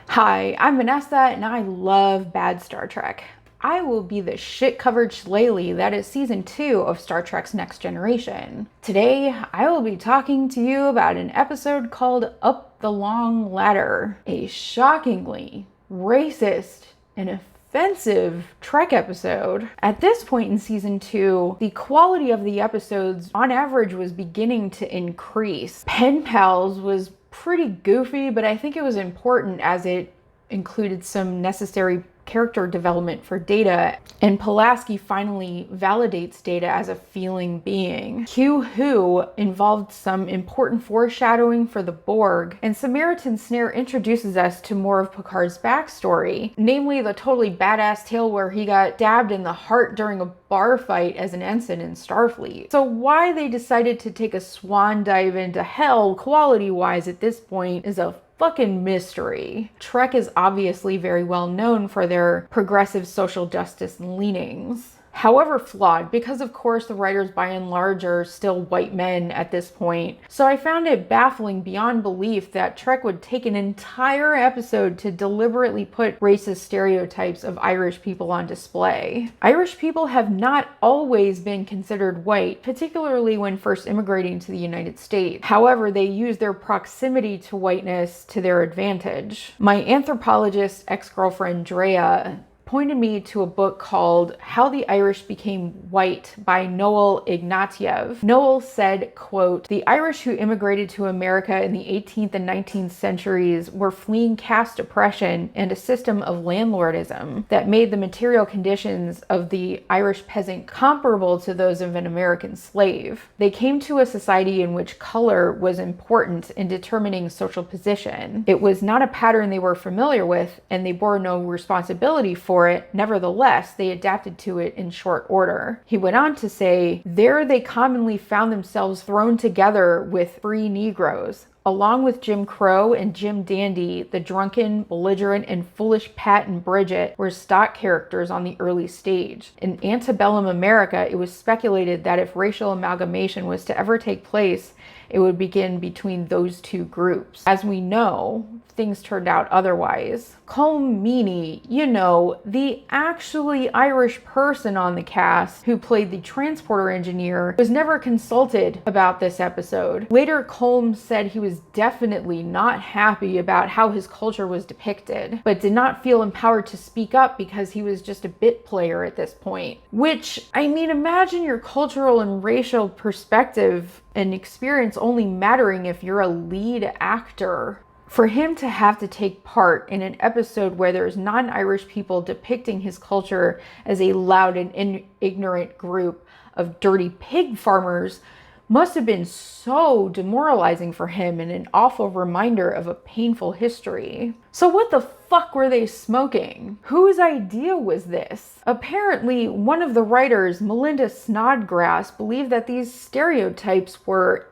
Hi, I'm Vanessa and I love bad Star Trek. I will be the shit-covered shillelagh that is season 2 of Star Trek's Next Generation. Today, I will be talking to you about an episode called Up the Long Ladder, a shockingly racist and offensive Trek episode. At this point in season 2, the quality of the episodes on average was beginning to increase. Pen Pals was pretty goofy, but I think it was important as it included some necessary character development for Data, and Pulaski finally validates Data as a feeling being. Q Who involved some important foreshadowing for the Borg, and Samaritan Snare introduces us to more of Picard's backstory, namely the totally badass tale where he got stabbed in the heart during a bar fight as an ensign in Starfleet. So why they decided to take a swan dive into hell quality-wise at this point is a fucking mystery. Trek is obviously very well known for their progressive social justice leanings. However flawed, because of course the writers by and large are still white men at this point. So I found it baffling beyond belief that Trek would take an entire episode to deliberately put racist stereotypes of Irish people on display. Irish people have not always been considered white, particularly when first immigrating to the United States. However, they use their proximity to whiteness to their advantage. My anthropologist ex-girlfriend Drea pointed me to a book called How the Irish Became White by Noel Ignatiev. Noel said, quote, "The Irish who immigrated to America in the 18th and 19th centuries were fleeing caste oppression and a system of landlordism that made the material conditions of the Irish peasant comparable to those of an American slave. They came to a society in which color was important in determining social position. It was not a pattern they were familiar with, and they bore no responsibility for it. Nevertheless, they adapted to it in short order." He went on to say, "There they commonly found themselves thrown together with free Negroes. Along with Jim Crow and Jim Dandy, the drunken, belligerent, and foolish Pat and Bridget were stock characters on the early stage. In antebellum America, it was speculated that if racial amalgamation was to ever take place, it would begin between those two groups. As we know, things turned out otherwise. Colm Meaney, the actually Irish person on the cast who played the transporter engineer, was never consulted about this episode. Later, Colm said he was definitely not happy about how his culture was depicted, but did not feel empowered to speak up because he was just a bit player at this point. Which, imagine your cultural and racial perspective and experience only mattering if you're a lead actor. For him to have to take part in an episode where there's non-Irish people depicting his culture as a loud and ignorant group of dirty pig farmers must have been so demoralizing for him and an awful reminder of a painful history. So what the fuck were they smoking? Whose idea was this? Apparently, one of the writers, Melinda Snodgrass, believed that these stereotypes were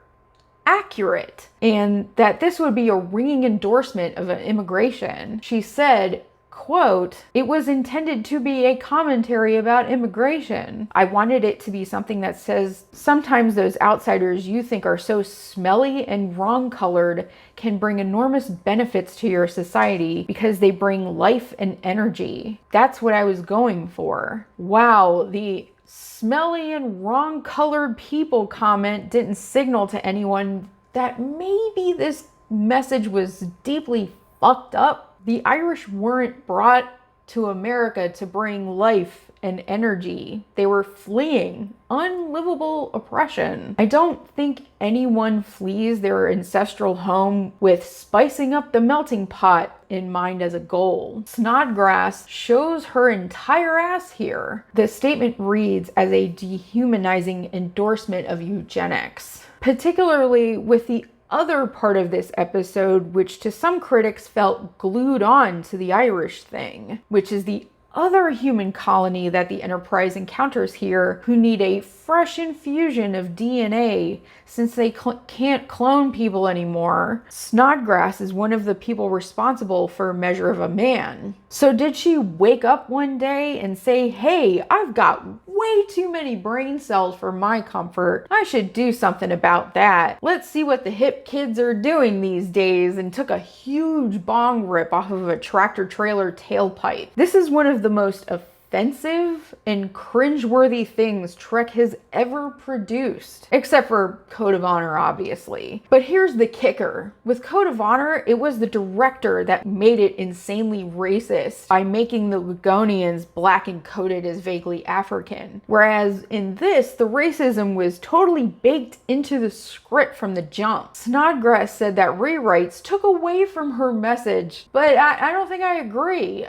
accurate and that this would be a ringing endorsement of immigration. She said, quote, "It was intended to be a commentary about immigration. I wanted it to be something that says sometimes those outsiders you think are so smelly and wrong-colored can bring enormous benefits to your society because they bring life and energy. That's what I was going for." Wow, the smelly and wrong-colored people comment didn't signal to anyone that maybe this message was deeply fucked up. The Irish weren't brought to America to bring life and energy. They were fleeing unlivable oppression. I don't think anyone flees their ancestral home with spicing up the melting pot in mind as a goal. Snodgrass shows her entire ass here. The statement reads as a dehumanizing endorsement of eugenics, particularly with the other part of this episode, which to some critics felt glued on to the Irish thing, which is the other human colony that the Enterprise encounters here who need a fresh infusion of DNA since they can't clone people anymore. Snodgrass is one of the people responsible for Measure of a Man. So did she wake up one day and say, "Hey, I've got way too many brain cells for my comfort. I should do something about that. Let's see what the hip kids are doing these days, and took a huge bong rip off of a tractor trailer tailpipe. This is one of the most offensive and cringeworthy things Trek has ever produced, except for Code of Honor, obviously. But here's the kicker. With Code of Honor, it was the director that made it insanely racist by making the Lugonians black and coded as vaguely African. Whereas in this, the racism was totally baked into the script from the jump. Snodgrass said that rewrites took away from her message, but I don't think I agree.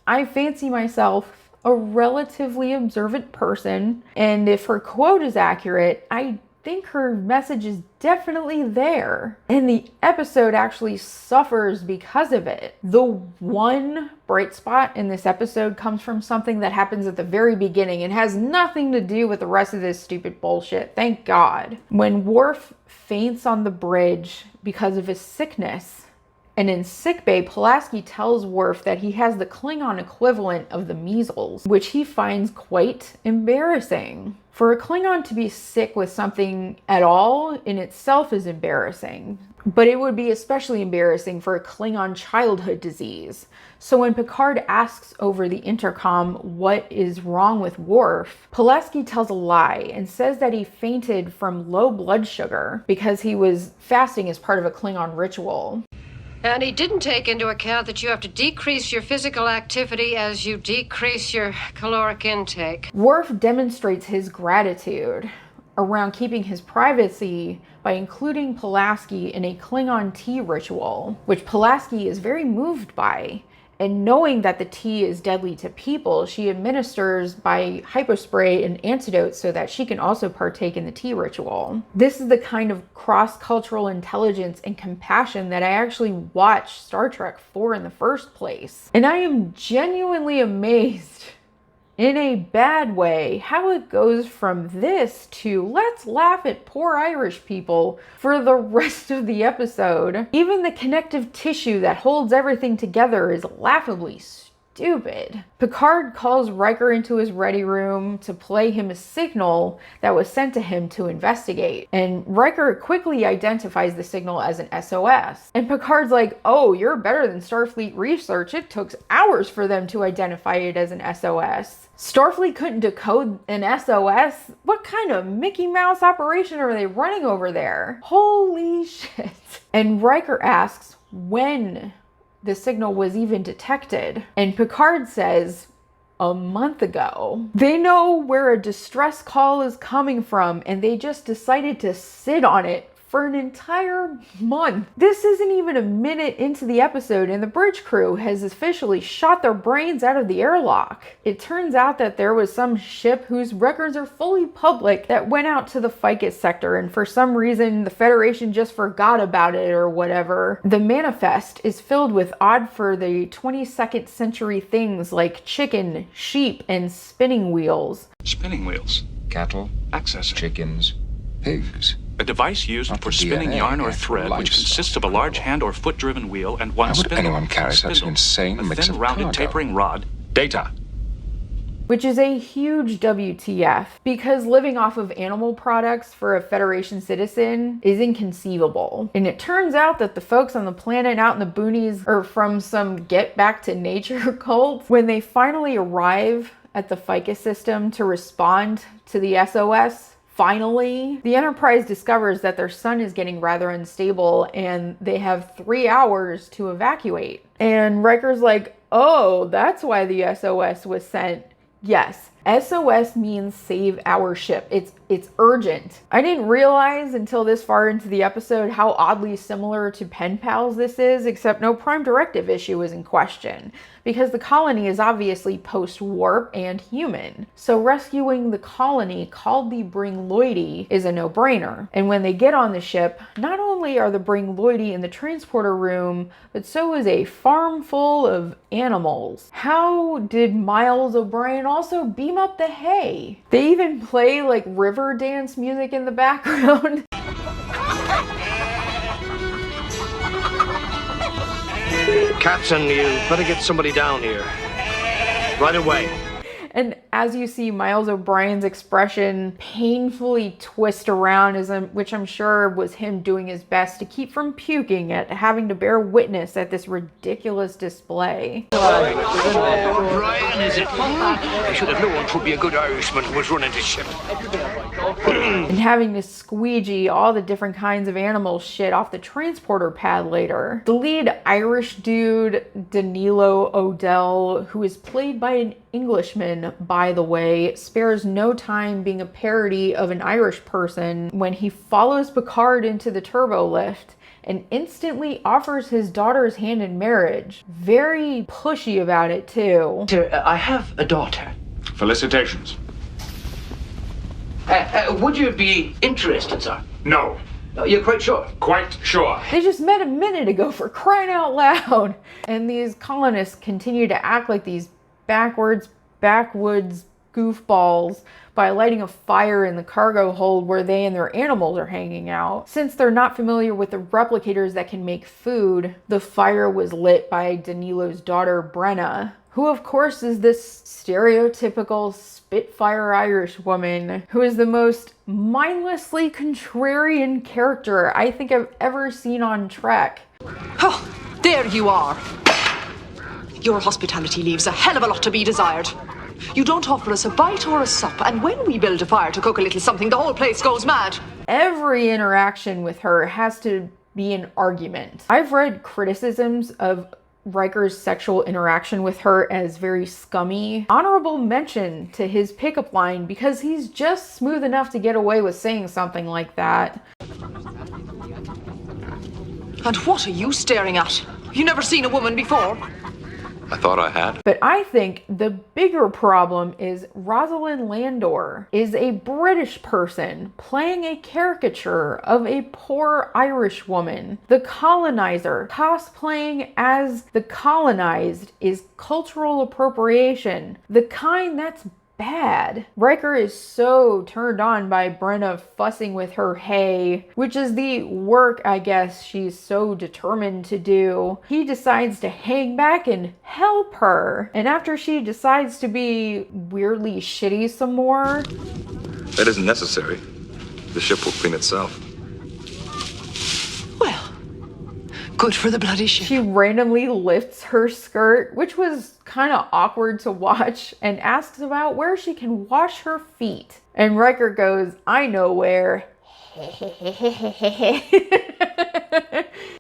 I fancy myself a relatively observant person, and if her quote is accurate, I think her message is definitely there. And the episode actually suffers because of it. The one bright spot in this episode comes from something that happens at the very beginning and has nothing to do with the rest of this stupid bullshit. Thank God. When Worf faints on the bridge because of his sickness, and in sickbay, Pulaski tells Worf that he has the Klingon equivalent of the measles, which he finds quite embarrassing. For a Klingon to be sick with something at all in itself is embarrassing, but it would be especially embarrassing for a Klingon childhood disease. So when Picard asks over the intercom what is wrong with Worf, Pulaski tells a lie and says that he fainted from low blood sugar because he was fasting as part of a Klingon ritual. And he didn't take into account that you have to decrease your physical activity as you decrease your caloric intake. Worf demonstrates his gratitude around keeping his privacy by including Pulaski in a Klingon tea ritual, which Pulaski is very moved by. And knowing that the tea is deadly to people, she administers by hypospray an antidote so that she can also partake in the tea ritual. This is the kind of cross-cultural intelligence and compassion that I actually watched Star Trek for in the first place. And I am genuinely amazed, in a bad way, how it goes from this to let's laugh at poor Irish people for the rest of the episode. Even the connective tissue that holds everything together is laughably stupid. Picard calls Riker into his ready room to play him a signal that was sent to him to investigate. And Riker quickly identifies the signal as an SOS. And Picard's like, oh, you're better than Starfleet research. It took hours for them to identify it as an SOS. Starfleet couldn't decode an SOS? What kind of Mickey Mouse operation are they running over there? Holy shit. And Riker asks when the signal was even detected. And Picard says, a month ago. They know where a distress call is coming from, and they just decided to sit on it for an entire month. This isn't even a minute into the episode and the bridge crew has officially shot their brains out of the airlock. It turns out that there was some ship whose records are fully public that went out to the Ficus sector, and for some reason the Federation just forgot about it or whatever. The manifest is filled with odd for the 22nd century things like chicken, sheep, and spinning wheels. Spinning wheels. Cattle, Accessor. chickens, pigs. A device used Not for the spinning DNA, yarn or actual thread, which livestock. consists of a large hand or foot-driven wheel and one How would spindle. anyone carry such an Spindle. insane a mix thin, of rounded, cargo? tapering rod. Data. Which is a huge WTF, because living off of animal products for a Federation citizen is inconceivable. And it turns out that the folks on the planet out in the boonies are from some get back to nature cult. When they finally arrive at the Ficus system to respond to the SOS, finally, the Enterprise discovers that their sun is getting rather unstable and they have 3 hours to evacuate. And Riker's like, oh, that's why the SOS was sent. Yes, SOS means save our ship. It's urgent. I didn't realize until this far into the episode how oddly similar to Pen Pals this is, except no Prime Directive issue is in question, because the colony is obviously post-warp and human. So rescuing the colony called the Bringloidi is a no-brainer. And when they get on the ship, not only are the Bringloidi in the transporter room, but so is a farm full of animals. How did Miles O'Brien also beam up the hay? They even play like river dance music in the background. Captain, you better get somebody down here. Right away. And as you see Miles O'Brien's expression painfully twist around, which I'm sure was him doing his best to keep from puking at having to bear witness at this ridiculous display. Brian, is it? I should have known 'twould be a good Irishman who was running the ship. And having to squeegee all the different kinds of animal shit off the transporter pad later. The lead Irish dude, Danilo O'Dell, who is played by an Englishman, by the way, spares no time being a parody of an Irish person when he follows Picard into the turbo lift and instantly offers his daughter's hand in marriage. Very pushy about it, too. Sir, I have a daughter. Felicitations. Would you be interested, sir? No. You're quite sure? Quite sure. They just met a minute ago, for crying out loud. And these colonists continue to act like these backwoods goofballs by lighting a fire in the cargo hold where they and their animals are hanging out. Since they're not familiar with the replicators that can make food, the fire was lit by Danilo's daughter, Brenna, who of course is this stereotypical Spitfire Irish woman who is the most mindlessly contrarian character I think I've ever seen on Trek. Oh, there you are. Your hospitality leaves a hell of a lot to be desired. You don't offer us a bite or a sup, and when we build a fire to cook a little something, the whole place goes mad. Every interaction with her has to be an argument. I've read criticisms of Riker's sexual interaction with her as very scummy. Honorable mention to his pickup line because he's just smooth enough to get away with saying something like that. And what are you staring at? You never seen a woman before? I thought I had. But I think the bigger problem is Rosalind Landor is a British person playing a caricature of a poor Irish woman. The colonizer cosplaying as the colonized is cultural appropriation, the kind that's bad. Riker is so turned on by Brenna fussing with her hay, which is the work I guess she's so determined to do. He decides to hang back and help her. And after she decides to be weirdly shitty some more, That isn't necessary. The ship will clean itself. Well, good for the bloody ship. she randomly lifts her skirt, which was kind of awkward to watch, and asks about where she can wash her feet. And Riker goes, I know where.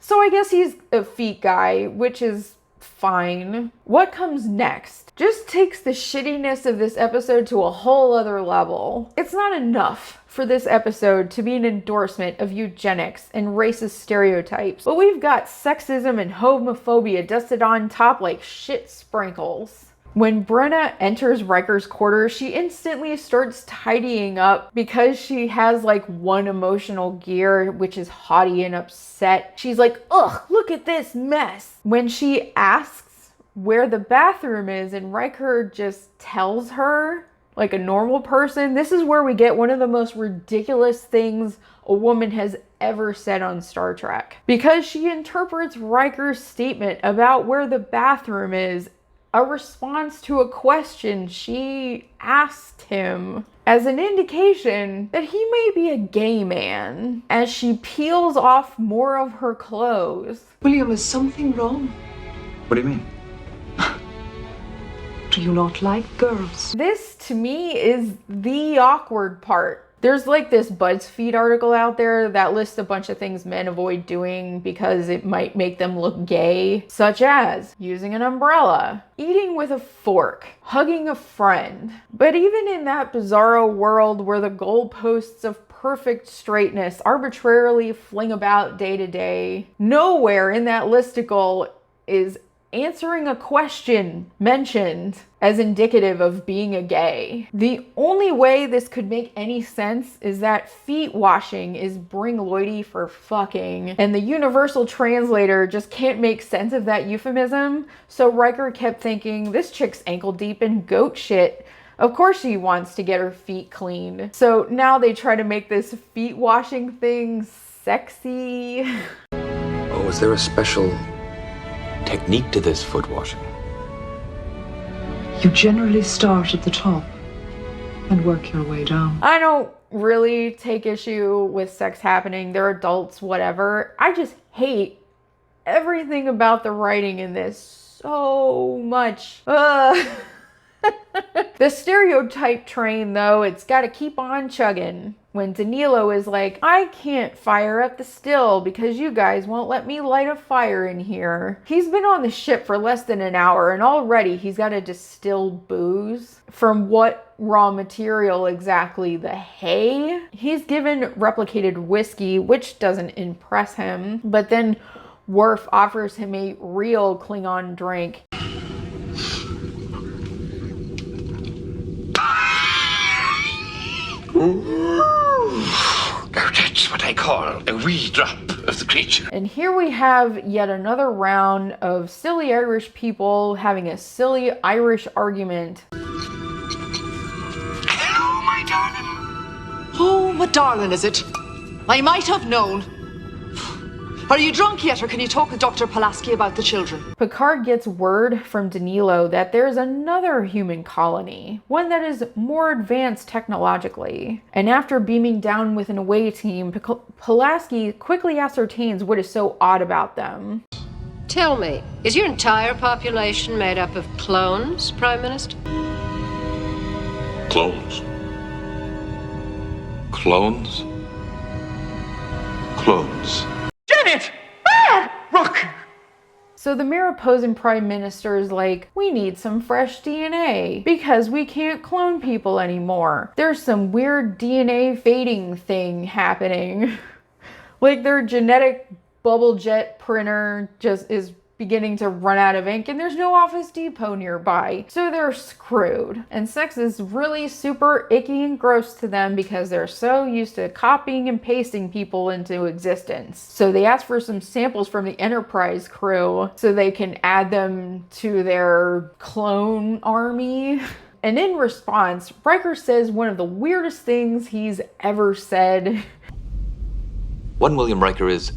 So I guess he's a feet guy, which is fine. What comes next just takes the shittiness of this episode to a whole other level. It's not enough for this episode to be an endorsement of eugenics and racist stereotypes, but we've got sexism and homophobia dusted on top like shit sprinkles. When Brenna enters Riker's quarters, she instantly starts tidying up because she has like one emotional gear, which is haughty and upset. She's like, ugh, look at this mess. When she asks where the bathroom is and Riker just tells her, like a normal person, this is where we get one of the most ridiculous things a woman has ever said on Star Trek. Because she interprets Riker's statement about where the bathroom is a response to a question she asked him as an indication that he may be a gay man, as she peels off more of her clothes. William, is something wrong? What do you mean? Do you not like girls? This, to me, is the awkward part. There's like this BuzzFeed article out there that lists a bunch of things men avoid doing because it might make them look gay, such as using an umbrella, eating with a fork, hugging a friend. But even in that bizarro world where the goalposts of perfect straightness arbitrarily fling about day to day, nowhere in that listicle is answering a question mentioned as indicative of being a gay. The only way this could make any sense is that feet washing is bring loity for fucking, and the universal translator just can't make sense of that euphemism, so Riker kept thinking, this chick's ankle deep in goat shit. Of course she wants to get her feet cleaned. So now they try to make this feet washing thing sexy. Oh, is there a special technique to this foot washing? You generally start at the top and work your way down. I don't really take issue with sex happening. They're adults, whatever. I just hate everything about the writing in this so much. The stereotype train, though, it's got to keep on chugging. When Danilo is like, I can't fire up the still because you guys won't let me light a fire in here. He's been on the ship for less than an hour and already he's got to distill booze. From what raw material exactly? The hay? He's given replicated whiskey, which doesn't impress him. But then Worf offers him a real Klingon drink. That's what I call a wee drop of the creature. And here we have yet another round of silly Irish people having a silly Irish argument. Hello, my darling. Oh, what darling is it? I might have known. Are you drunk yet, or can you talk with Dr. Pulaski about the children? Picard gets word from Danilo that there's another human colony, one that is more advanced technologically. And after beaming down with an away team, Pulaski quickly ascertains what is so odd about them. Tell me, is your entire population made up of clones, Prime Minister? Clones. Clones? Clones. Janet! Ah! Rock! So the Mariposan Prime Minister is like, we need some fresh DNA because we can't clone people anymore. There's some weird DNA fading thing happening. Like their genetic bubble jet printer just is beginning to run out of ink and there's no Office Depot nearby. So they're screwed. And sex is really super icky and gross to them because they're so used to copying and pasting people into existence. So they ask for some samples from the Enterprise crew so they can add them to their clone army. And in response, Riker says one of the weirdest things he's ever said. One William Riker is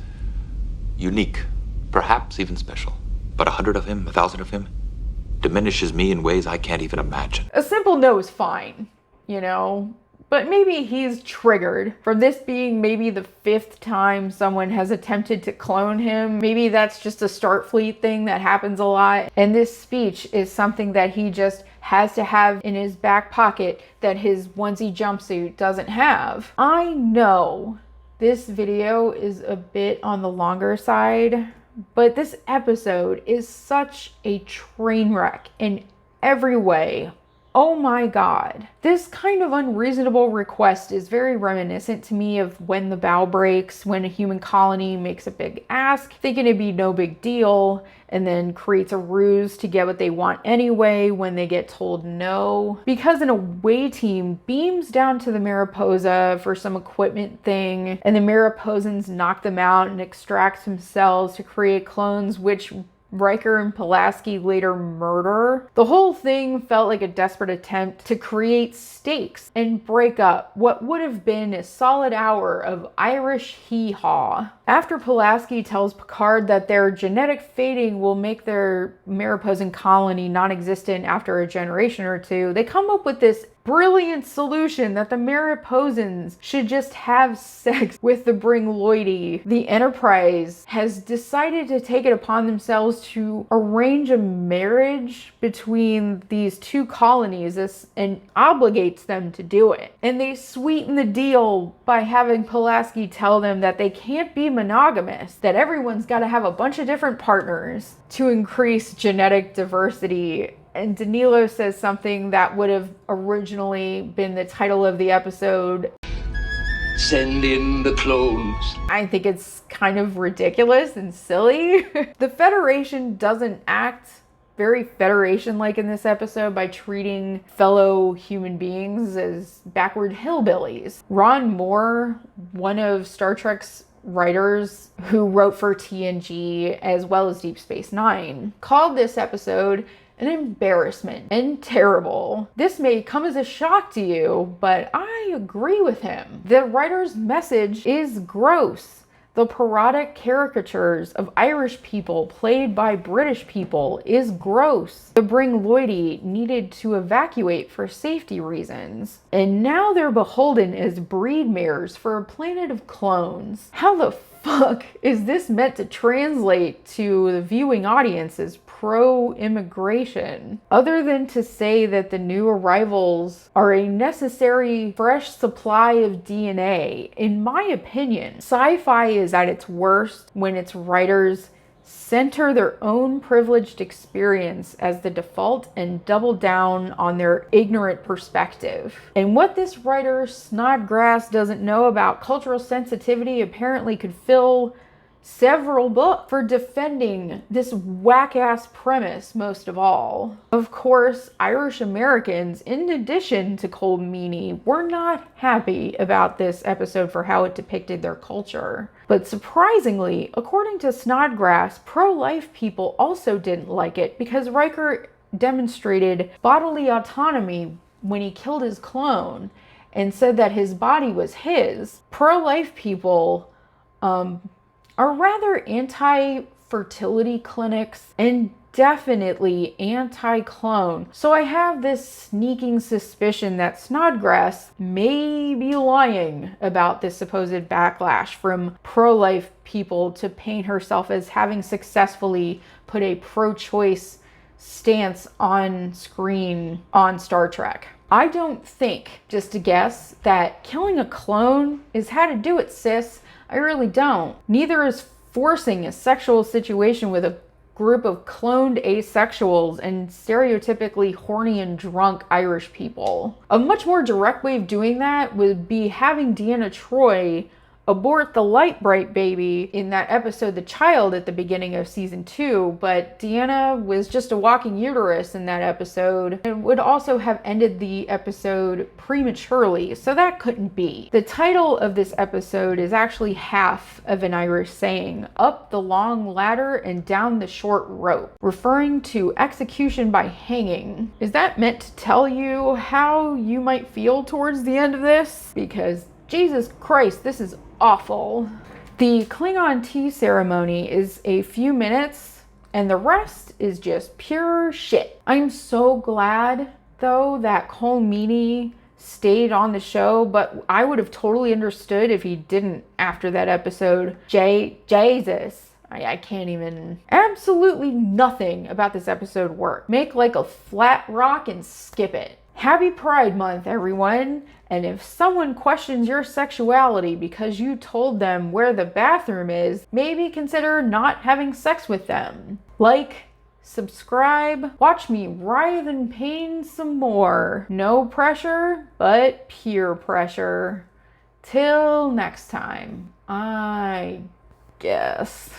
unique, perhaps even special. But 100 of him, 1,000 of him, diminishes me in ways I can't even imagine. A simple no is fine, you know? But maybe he's triggered from this being maybe the 5th time someone has attempted to clone him. Maybe that's just a Starfleet thing that happens a lot. And this speech is something that he just has to have in his back pocket that his onesie jumpsuit doesn't have. I know this video is a bit on the longer side, but this episode is such a train wreck in every way. Oh my god. This kind of unreasonable request is very reminiscent to me of when the bow breaks, when a human colony makes a big ask, thinking it'd be no big deal, and then creates a ruse to get what they want anyway when they get told no. Because an away team beams down to the Mariposa for some equipment thing, and the Mariposans knock them out and extract some cells to create clones, which Riker and Pulaski later murder. The whole thing felt like a desperate attempt to create stakes and break up what would have been a solid hour of Irish hee-haw. After Pulaski tells Picard that their genetic fading will make their Mariposan colony non-existent after a generation or two, they come up with this brilliant solution that the Mariposans should just have sex with the Bringloidy. The Enterprise has decided to take it upon themselves to arrange a marriage between these two colonies and obligates them to do it. And they sweeten the deal by having Pulaski tell them that they can't be monogamous, that everyone's got to have a bunch of different partners to increase genetic diversity. And Danilo says something that would have originally been the title of the episode. Send in the clones. I think it's kind of ridiculous and silly. The Federation doesn't act very Federation-like in this episode by treating fellow human beings as backward hillbillies. Ron Moore, one of Star Trek's writers who wrote for TNG as well as Deep Space Nine, called this episode an embarrassment and terrible. This may come as a shock to you, but I agree with him. The writer's message is gross. The parodic caricatures of Irish people played by British people is gross. To bring Lloydie needed to evacuate for safety reasons. And now they're beholden as breed mares for a planet of clones. How the fuck is this meant to translate to the viewing audience as pro-immigration? Other than to say that the new arrivals are a necessary fresh supply of DNA, in my opinion, sci-fi is at its worst when its writers center their own privileged experience as the default and double down on their ignorant perspective. And what this writer Snodgrass doesn't know about cultural sensitivity apparently could fill several books for defending this whack-ass premise most of all. Of course, Irish Americans, in addition to Cole Meany, were not happy about this episode for how it depicted their culture. But surprisingly, according to Snodgrass, pro-life people also didn't like it because Riker demonstrated bodily autonomy when he killed his clone and said that his body was his. Pro-life people are rather anti-fertility clinics and definitely anti-clone. So I have this sneaking suspicion that Snodgrass may be lying about this supposed backlash from pro-life people to paint herself as having successfully put a pro-choice stance on screen on Star Trek. I don't think, just to guess, that killing a clone is how to do it, sis. I really don't. Neither is forcing a sexual situation with a group of cloned asexuals and stereotypically horny and drunk Irish people. A much more direct way of doing that would be having Deanna Troi abort the light bright baby in that episode The Child at the beginning of season 2, but Deanna was just a walking uterus in that episode and would also have ended the episode prematurely, so that couldn't be. The title of this episode is actually half of an Irish saying, up the long ladder and down the short rope, referring to execution by hanging. Is that meant to tell you how you might feel towards the end of this? Because Jesus Christ, this is awful. The Klingon tea ceremony is a few minutes and the rest is just pure shit. I'm so glad though that Cole Meany stayed on the show, but I would have totally understood if he didn't after that episode. Jesus. I can't even. Absolutely nothing about this episode worked. Make like a flat rock and skip it. Happy Pride Month, everyone. And if someone questions your sexuality because you told them where the bathroom is, maybe consider not having sex with them. Like, subscribe, watch me writhe in pain some more. No pressure, but peer pressure. Till next time, I guess.